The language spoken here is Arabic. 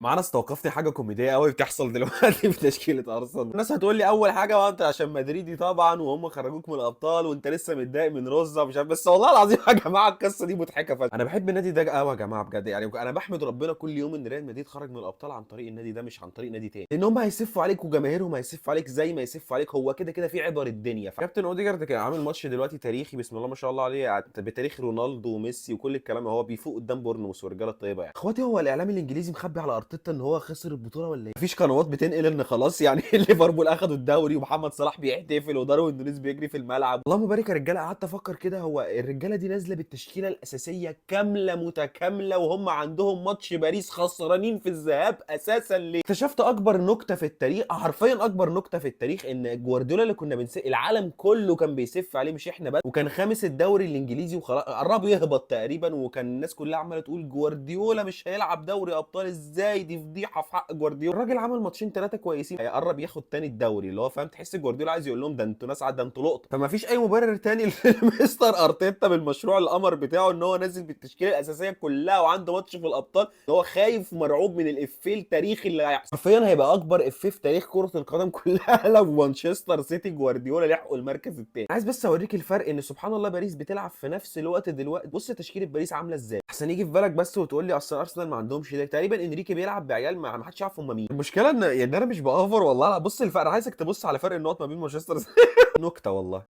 معانا استوقفتني حاجه كوميديه قوي بتحصل دلوقتي في تشكيله ارسنال. الناس هتقول لي اول حاجه بقى انت عشان مدريدي طبعا وهم خرجوك من الابطال وانت لسه متضايق من روزا مش عارف، بس والله العظيم يا جماعه القصه دي مضحكه فشخ. انا بحب النادي ده قوي يا جماعه بجد، يعني انا بحمد ربنا كل يوم ان ريال مدريد خرج من الابطال عن طريق النادي ده مش عن طريق نادي تاني، لان هم هيسفوا عليك وجماهيرهم هيسفوا عليك زي ما يسفوا عليك، هو كده كده في عبر الدنيا. كابتن اوديجارد كان عامل ماتش دلوقتي تاريخي بسم الله ما شاء الله عليه، بتاريخ رونالدو وميسي وكل الكلام، هو بيفوق قدام بورنموث والرجاله الطيبه. يعني اخواتي هو الاعلام الانجليزي مخبي على ارتيتا ان هو خسر البطوله ولا ايه؟ مفيش قنوات بتنقل ان خلاص يعني ليفربول اخدوا الدوري ومحمد صلاح بيحتفل وداروين نونيز بيجري في الملعب؟ اللهم بارك يا رجاله. قعدت افكر كده، هو الرجاله دي نازله بالتشكيله الاساسيه كامله متكامله وهم عندهم ماتش باريس خسرانين في الذهاب اساسا ليه؟ اكتشفت اكبر نكته في التاريخ، حرفيا اكبر نكته في التاريخ، ان جوارديولا اللي كنا العالم كله كان بيسف عليه مش احنا بس، وكان خامس الدوري الانجليزي وخلاص قرب يهبط تقريبا، وكان الناس كلها عماله تقول جوارديولا مش هيلعب دوري ابطال ازاي، دي فضيحه في حق جوارديولا. الراجل عمل ماتشين ثلاثه كويسين هيقرب ياخد تاني الدوري، اللي هو فاهم تحس جوارديولا عايز يقول لهم ده انتوا ناس ده انتوا لقطه. فما فيش اي مبرر تاني لمستر ارتيتا بالمشروع القمر بتاعه ان هو نازل بالتشكيله الاساسيه كلها وعنده ماتش في الابطال، ان هو خايف مرعوب من الافيه التاريخي اللي هيحصل. حرفيا هيبقى اكبر افيه في تاريخ كره القدم كلها لو مانشستر سيتي جوارديولا لحقوا المركز الثاني. عايز بس اوريك الفرق، ان سبحان الله باريس بتلعب في نفس الوقت دلوقتي. بص تشكيله باريس عامله ازاي احسن يجي في بالك بس وتقول لي اصل ارسنال ما عندهمش ده، تقريبا انريكي بيلعب بعيال ما حدش يعرف هم مين. المشكله ان يعني انا مش بافر والله، بص الفرق، عايزك تبص على فرق النقط ما بين مانشستر نكته والله.